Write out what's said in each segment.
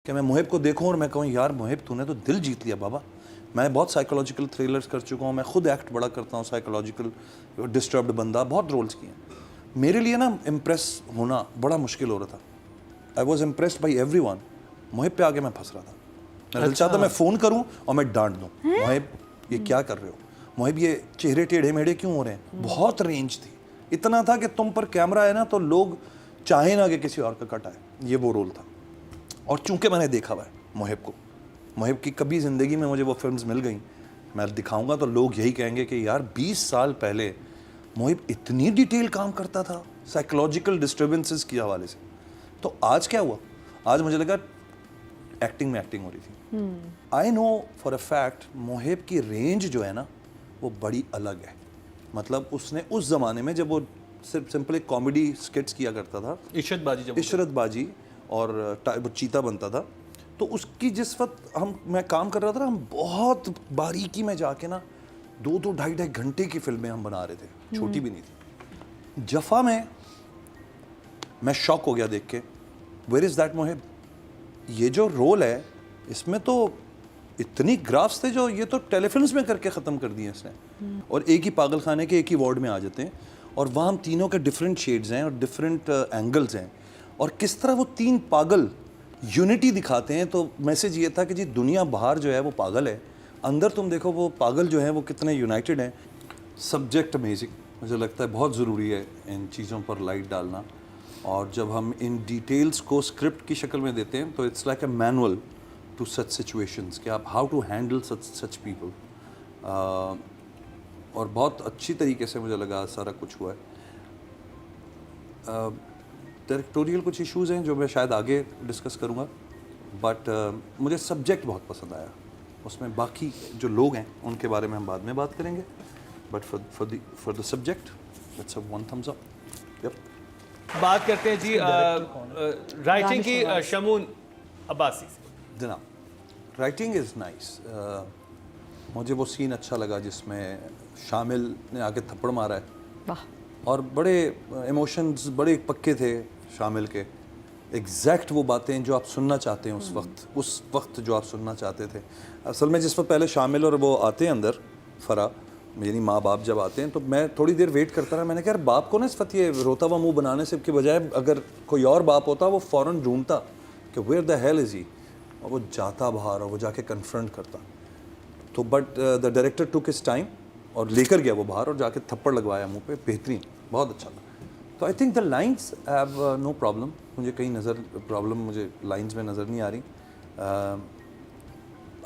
कि मैं मुहिब को देखूं और मैं कहूं यार मुहिब तूने तो दिल जीत लिया बाबा। मैं बहुत साइकोलॉजिकल थ्रिलर्स कर चुका हूं, मैं खुद एक्ट बड़ा करता हूं, साइकोलॉजिकल डिस्टर्ब्ड बंदा, बहुत रोल्स किए हैं। मेरे लिए ना इम्प्रेस होना बड़ा मुश्किल हो रहा था। I was impressed by everyone. Muhib पे आके मैं फंस रहा था। मैं दिल चाहता मैं फ़ोन करूं और मैं डांट दूं, मुहिब ये क्या कर रहे हो, मुहिब ये चेहरे टेढ़े मेढ़े क्यों हो रहे हैं। बहुत रेंज थी, इतना था कि तुम पर कैमरा है ना तो लोग चाहे ना कि किसी और का कट आए, ये वो रोल था। और चूंकि मैंने देखा हुआ है मुहिब को, मुहिब की कभी ज़िंदगी में मुझे वो फिल्म्स मिल गई, मैं दिखाऊंगा तो लोग यही कहेंगे कि यार 20 साल पहले मुहिब इतनी डिटेल काम करता था साइकोलॉजिकल डिस्टर्बेंसेस के हवाले से। तो आज क्या हुआ, आज मुझे लगा एक्टिंग में एक्टिंग हो रही थी। I know for a fact Muhib की रेंज जो है ना वो बड़ी अलग है। मतलब उसने उस ज़माने में जब वो सिर्फ सिंपल एक कॉमेडी स्किट्स किया करता था, इशरत बाजी और वो चीता बनता था, तो उसकी जिस वक्त मैं काम कर रहा था ना, हम बहुत बारीकी में जाके ना 2-2 ढाई घंटे की फिल्में हम बना रहे थे, छोटी भी नहीं थी। जफ़ा में मैं शॉक हो गया देख के, वेयर इज़ दैट मुहिब, ये जो रोल है इसमें तो इतनी ग्राफ्स थे जो ये तो टेलीफिल्म्स में करके ख़त्म कर दिए इसने। और एक ही पागल खाने के एक ही वार्ड में आ जाते हैं और वहाँ हम तीनों के डिफरेंट शेड्स हैं और डिफरेंट एंगल्स हैं, और किस तरह वो तीन पागल यूनिटी दिखाते हैं। तो मैसेज ये था कि जी दुनिया बाहर जो है वो पागल है, अंदर तुम देखो वो पागल जो है वो कितने यूनाइटेड हैं। सब्जेक्ट अमेजिंग, मुझे लगता है बहुत ज़रूरी है इन चीज़ों पर लाइट डालना। और जब हम इन डिटेल्स को स्क्रिप्ट की शक्ल में देते हैं तो it's like a manual to such situations कि आप how to handle such people. और बहुत अच्छी तरीके से मुझे लगा सारा कुछ हुआ है। डायरेक्टोरियल कुछ इश्यूज़ हैं जो मैं शायद आगे डिस्कस करूँगा, बट मुझे सब्जेक्ट बहुत पसंद आया। उसमें बाकी जो लोग हैं उनके बारे में हम बाद में बात करेंगे, but for the subject it's a 1 thumbs up। Yup. बात करते हैं जी राइटिंग की शमून अब्बासी से। जनाब राइटिंग इज़ नाइस। मुझे वो सीन अच्छा लगा जिसमें शामिल ने आके थप्पड़ मारा है, वाह, और बड़े इमोशंस बड़े पक्के थे शामिल के, एग्जैक्ट वो बातें जो आप सुनना चाहते हैं उस वक्त जो आप सुनना चाहते थे। असल में जिस वक्त पहले शामिल और वो आते हैं अंदर, फरा यानी माँ बाप जब आते हैं, तो मैं थोड़ी देर वेट करता रहा। मैंने कहा यार बाप को ना इस वक्त ये रोता हुआ मुंह बनाने से के बजाय अगर कोई और बाप होता वो फ़ौरन ढूंढता कि वेयर द हेल इज़ ही, और वो जाता बाहर और वो जाके कन्फ्रंट करता। तो but the director took his time और लेकर गया वो बाहर और जाके थप्पड़ लगवाया मुंह पे, बेहतरीन, बहुत अच्छा लगा। तो I think the lines have no problem, मुझे कहीं प्रॉब्लम मुझे लाइन्स में नज़र नहीं आ रही।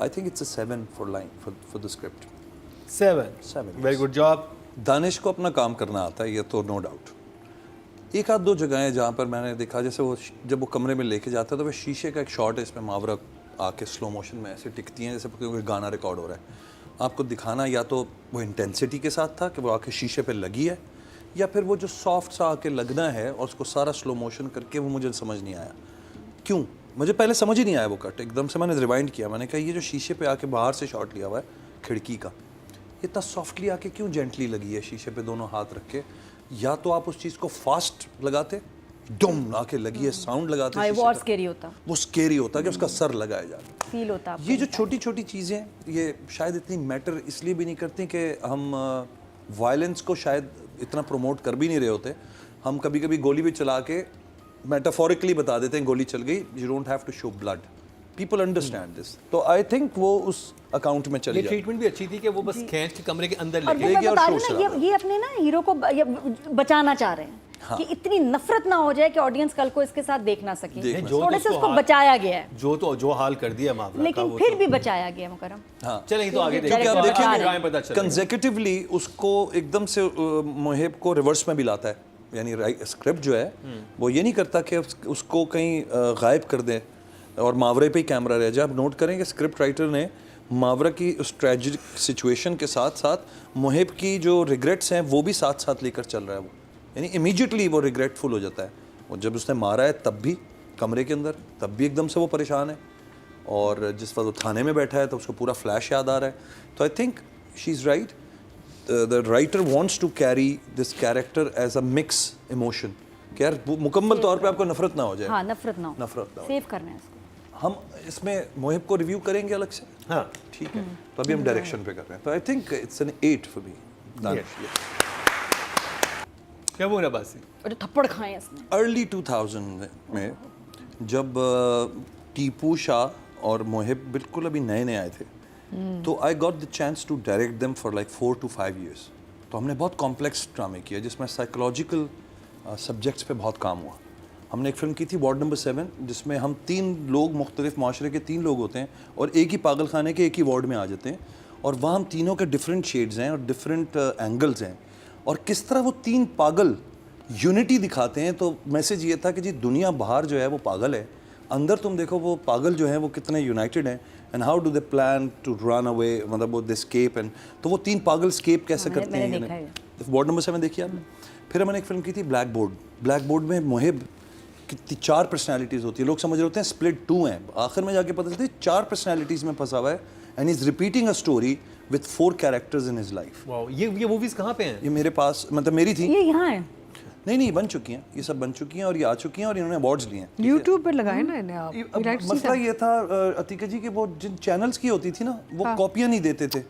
I think it's a 7 for the script. 7 very good job. Danish को अपना काम करना आता है, ये तो नो डाउट। एक आध दो जगह हैं जहाँ पर मैंने देखा, जैसे वो जब वो कमरे में लेके जाता है तो वह शीशे का एक शॉट है, इसमें मावरा आके स्लो मोशन में ऐसे टिकती हैं जैसे कोई गाना रिकॉर्ड हो रहा है। आपको दिखाना या तो वो इंटेंसिटी के साथ था कि वो आके शीशे पे लगी है, या फिर वो जो सॉफ्ट सा आके लगना है और उसको सारा स्लो मोशन करके, वो मुझे समझ नहीं आया क्यों। मुझे पहले समझ ही नहीं आया वो कट, एकदम से मैंने रिवाइंड किया, मैंने कहा ये जो शीशे पे आके बाहर से शॉट लिया हुआ है खिड़की का, इतना सॉफ्टली आके क्यों जेंटली लगी है शीशे पे दोनों हाथ रख के। या तो आप उस चीज़ को फास्ट लगाते, डुम आके लगी है, साउंड लगाते, हाँ, वो और स्केरी होता, वो स्केरी होता कि उसका सर लगाया जा रहा फील होता। ये जो छोटी छोटी चीज़ें ये शायद इतनी मैटर इसलिए भी नहीं करती कि हम वायलेंस को शायद इतना प्रमोट कर भी नहीं रहे होते। हम कभी कभी गोली भी चला के मेटाफोरिकली बता देते हैं गोली चल गई, you don't have to show blood, people understand this. तो आई थिंक वो उस अकाउंट में चली ये जाए। ट्रीटमेंट भी अच्छी थी कि वो बस खींच के कमरे के अंदर और लेके मैं बता और रही हूँ ना, ये अपने ना हीरो को बचाना चाह रहे हैं। हाँ। कि इतनी नफरत ना हो जाए कि ऑडियंस कल को इसके साथ देख ना सके, थोड़े से उसको बचाया गया है, जो हाल कर दिया मामला, लेकिन फिर भी बचाया गया मुकरम। हाँ चलेंगे तो आगे क्योंकि आप देखेंगे कंसेक्यूटिवली उसको एकदम से मुहिब को रिवर्स में भी लाता है, यानी स्क्रिप्ट जो है वो ये नहीं करता कि उसको कहीं गायब कर दे और मावरे पे ही कैमरा रह जाए। आप नोट करेंगे स्क्रिप्ट राइटर ने मावरा की उस ट्रेजिक सिचुएशन के साथ साथ मुहिब की जो रिग्रेट्स हैं वो भी साथ साथ लेकर चल रहा है। वो यानी इमीडिएटली वो रिग्रेटफुल हो जाता है। वो जब उसने मारा है तब भी कमरे के अंदर, तब भी एकदम से वो परेशान है, और जिस वक्त वो थाने में बैठा है तो उसको पूरा फ्लैश याद आ रहा है। तो I think she is right, the writer wants to carry this character as a mix emotion कि यार मुकम्मल तौर पे आपको नफरत ना हो जाए। हाँ, नफरत ना हो, नफरत ना हो। सेव करना है इसको। हम इसमें मोहिब को रिव्यू करेंगे अलग से, हाँ ठीक है? तो अभी हम डायरेक्शन पे कर रहे हैं, तो I think it's an 8 for me. Shamoon Abbasi. और जो थप्पड़ खाए इसने। अर्ली 2000 में जब टीपू शाह और मोहिब बिल्कुल अभी नए नए आए थे, तो I got the chance to direct them for like 4 to 5 years। तो हमने बहुत कॉम्प्लेक्स ड्रामे किए जिसमें साइकोलॉजिकल सब्जेक्ट्स पे बहुत काम हुआ। हमने एक फिल्म की थी वार्ड नंबर 7, जिसमें हम 3 लोग, मुख्तलिफ माशरे के 3 लोग होते हैं और एक ही पागल खाने के एक ही वार्ड में आ जाते हैं, और वहाँ हम तीनों के डिफरेंट शेड्स हैं और डिफरेंट एंगल्स हैं, और किस तरह वो 3 पागल यूनिटी दिखाते हैं। तो मैसेज ये था कि जी दुनिया बाहर जो है वो पागल है, अंदर तुम देखो वो पागल जो हैं वो कितने यूनाइटेड हैं, and how do they plan to run away, मतलब वो दे स्केप, एंड तो वो 3 पागल स्केप कैसे करते हैं। वार्ड नंबर 7 देखिए आपने। फिर मैंने एक फिल्म की थी ब्लैक बोर्ड। ब्लैक बोर्ड में मोहिब कितनी 4 पर्सनैलिटीज़ होती है, लोग समझ रहे होते हैं स्प्लिट 2 हैं, आखिर में जाके पता चलता है 4 पर्सनैलिटीज़ में फंसा हुआ है, and is repeating a story with 4 characters in his life. Wow, ये मूवीज कहाँ पे हैं? ये मेरे पास, मतलब मेरी थी, ये यहाँ है। नहीं बन चुकी हैं, ये सब बन चुकी हैं और ये आ चुकी हैं और इन्होंने अवार्ड्स लिए हैं। यूट्यूब पर लगाए ना इन्हें आप। मसला ये था अतीका जी कि वो जिन चैनल्स की होती थी ना, वो कॉपियाँ नहीं देते थे,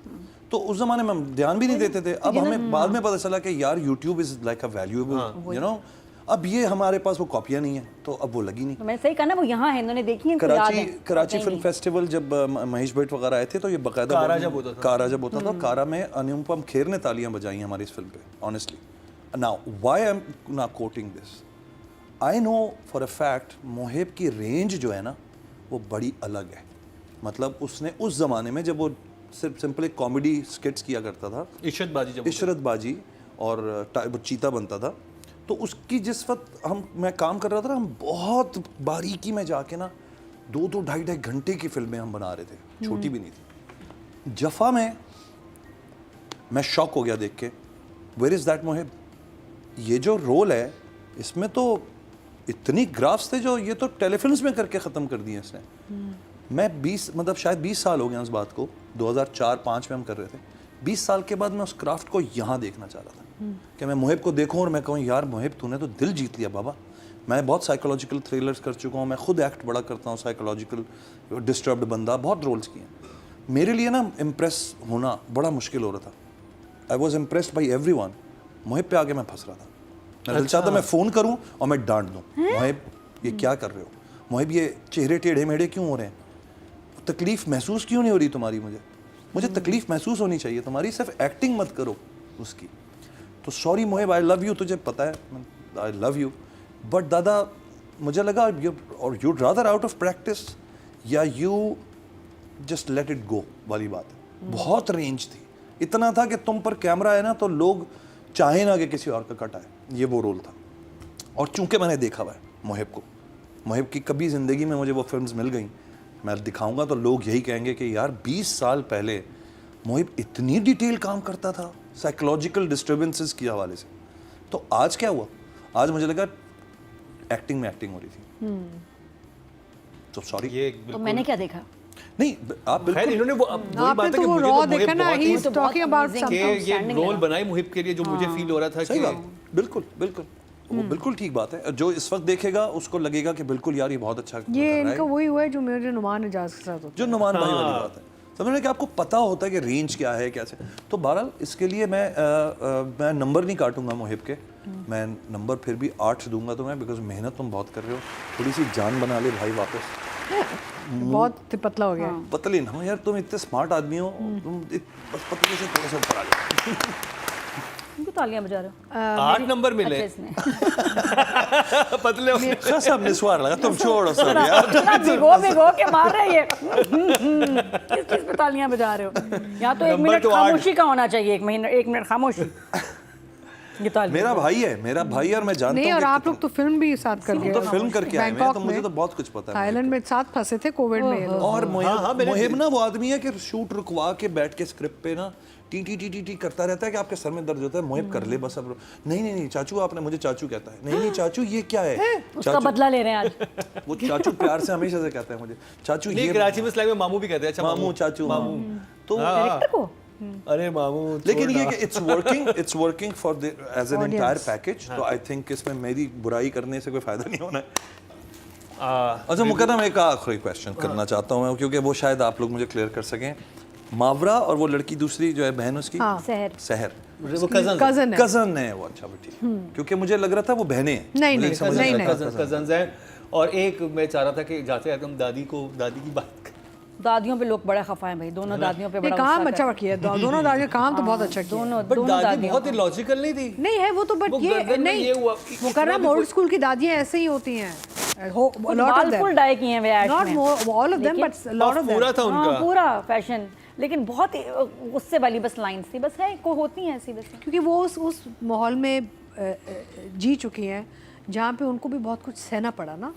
तो उस जमाने में हम ध्यान भी नहीं देते थे। अब हमें बाद में पता चला कि यार YouTube is like a valuable, you know. अब ये हमारे पास वो कॉपियाँ नहीं है, तो अब वो लगी नहीं। तो मैं सही कहा ना, वो यहाँ है, इन्होंने देखी है। कराची फिल्म फेस्टिवल जब महेश भट्ट वगैरह आए थे, तो ये बकायदा कारा जब होता था, कारा में अनुपम खेर ने तालियां बजाई हमारी इस फिल्म पे, honestly. Now why I am not coating this, I know for a fact Mohib की रेंज जो है ना वो बड़ी अलग है। मतलब उसने उस ज़माने में जब वो सिर्फ सिंपल एक कॉमेडी स्किट्स किया करता था, इशरत बाजी और वो चीता बनता था, तो उसकी जिस वक्त मैं काम कर रहा था ना, हम बहुत बारीकी में जाके ना 2-2 ढाई घंटे की फिल्में हम बना रहे थे, छोटी भी नहीं थी। जफ़ा में मैं शॉक हो गया देख के, वेयर इज़ दैट मोहिब। ये जो रोल है इसमें तो इतनी ग्राफ्स थे जो ये तो टेलीफिल्म्स में करके ख़त्म कर दिए इसने। मैं 20 मतलब शायद 20 साल हो गए उस बात को, 2004-5 में हम कर रहे थे। 20 साल के बाद मैं उस क्राफ्ट को यहाँ देखना चाह रहा था कि मैं मोहिब को देखूं और मैं कहूँ यार मोहिब तूने तो दिल जीत लिया बाबा। मैं बहुत साइकोलॉजिकल थ्रिलर्स कर चुका हूँ, मैं खुद एक्ट बड़ा करता हूँ, साइकोलॉजिकल डिस्टर्ब्ड बंदा, बहुत रोल्स किए हैं। मेरे लिए ना इम्प्रेस होना बड़ा मुश्किल हो रहा था। I was impressed by every one. Mohib पे आके मैं फंस रहा था। मैं दिल चाहता मैं फ़ोन करूँ और मैं डांट दूँ, मोहिब ये क्या कर रहे हो, मोहिब ये चेहरे टेढ़े मेढ़े क्यों हो रहे हैं, तकलीफ़ महसूस क्यों नहीं हो रही तुम्हारी, मुझे तकलीफ़ महसूस होनी चाहिए तुम्हारी, सिर्फ एक्टिंग मत करो उसकी। तो sorry Mohib, I love you, तुझे पता है आई लव यू, बट दादा मुझे लगा you'd rather out of practice या you just let it go वाली बात है। बहुत रेंज थी, इतना था कि तुम पर कैमरा है ना तो लोग चाहे ना कि किसी और का कट आए, ये वो रोल था। और चूंकि मैंने देखा हुआ है मोहिब को, मोहिब की कभी ज़िंदगी में मुझे वो फिल्म्स मिल गई, मैं दिखाऊंगा तो लोग यही कहेंगे कि यार 20 साल पहले मोहिब इतनी डिटेल काम करता था साइकोलॉजिकल डिस्टर्बेंसेस के हवाले से। तो आज क्या हुआ, आज मुझे लगा एक्टिंग में एक्टिंग हो रही थी। तो सॉरी, तो मैंने क्या देखा? नहीं आप बिल्कुल, इन्होंने वो आपने तो वो रॉ देखा ना, he is talking about something. ये रोल बनाई मुहिब के लिए जो मुझे फील हो रहा था सही कि बात, बिल्कुल वो बिल्कुल ठीक बात है। जो इस वक्त देखेगा उसको लगेगा कि बिल्कुल यार ये बहुत अच्छा कर ये रहा है। इनका वही हुआ है जो मेरे नुमान एजाज के साथ होता जो नुमान भाई वाली बात है, समझ रहे कि आपको पता होता है कि रेंज क्या है कैसे। तो बहरहाल इसके लिए मैं नंबर नहीं काटूंगा मोहिब के, मैं नंबर फिर भी 8 दूंगा तुम्हें, बिकॉज मेहनत तुम बहुत कर रहे हो। थोड़ी सी जान बना ले भाई वापस। बहुत पतला हो गया। पतले ना हो यार, तुम इतने स्मार्ट आदमी हो, तुम बस पतले से थोड़ा सा ऊपर आ जाओ। इनको तालियां बजा रहे हो। 8 नंबर मिले पतले हो गए। खासा हमने सवार लगा, तुम छोड़ो सब यार। भिगो के मार रहे हैं ये। किस चीज पे तालियां बजा रहे हो? यहाँ तो 1 मिनट खामोशी का होना चाहिए, 1 मिनट खामोशी। मेरा भाई है और मैं जानता हूँ। नहीं, और आप लोग तो फिल्म भी साथ कर गए, तो फिल्म करके आए हैं, तो मुझे तो बहुत कुछ पता है। थाईलैंड में साथ फंसे थे कोविड में। और मोहिब ना वो आदमी है कि शूट रुकवा के बैठ के स्क्रिप्ट पे ना टी करता रहता है कि आपके सर में दर्द होता है, मोहिब कर ले बस। अब नहीं चाचू, आपने मुझे चाचू कहता है। नहीं चाचू ये क्या है, उसका बदला ले रहे हैं आज। वो चाचू प्यार से हमेशा से कहता है मुझे चाचू। ये कराची में स्लैंग में मामू भी कहते हैं। अच्छा मामू, चाचू, मामू। तो कैरेक्टर को अरे मामू, लेकिन ये कि it's working for the as an entire package. तो आई थिंक इसमें मेरी बुराई करने से कोई फायदा नहीं होना है। अच्छा मुकर्रम, एक आखिरी क्वेश्चन करना चाहता हूँ मैं, क्योंकि वो शायद आप लोग मुझे क्लियर कर सकें। मावरा और वो लड़की दूसरी जो है बहन उसकी, सहर सहर, वो कजन है। कजन है वो। अच्छा ठीक, क्योंकि मुझे लग रहा था वो बहनें हैं। नहीं, मुझे नहीं, समझ नहीं, आया नहीं। कजन्स हैं। और एक मैं चाह रहा था कि जाते जाते हम दादी की बात करें। दादियों पे लोग बड़ा खफा है भाई, दोनों दादियों पे ये बड़ा काम गुस्सा अच्छा करते किया, दोनों दादियाँ काम तो बहुत अच्छा हैं। किया। दोनों बट दोनों दादी दादियों बहुत को। इलॉजिकल नहीं थी। नहीं है वो तो, बट वो ये गर्दन में नहीं, ये हुआ, मुकर्रम इतना भी ओल्ड स्कूल की दादियाँ ऐसे ही होती हैं। कुछ बाल फुल डाई किए हैं वे ऐश नॉट में, all of them but lot of पूरा था हाँ उनका। पूरा फैशन, लेकिन बहुत ही गुस्से वाली बस लाइंस थी, बस है को होती हैं ऐसी बस। क्योंकि वो उस माहौल में जी चुकी हैं जहाँ पे उनको भी बहुत कुछ सहना पड़ा ना।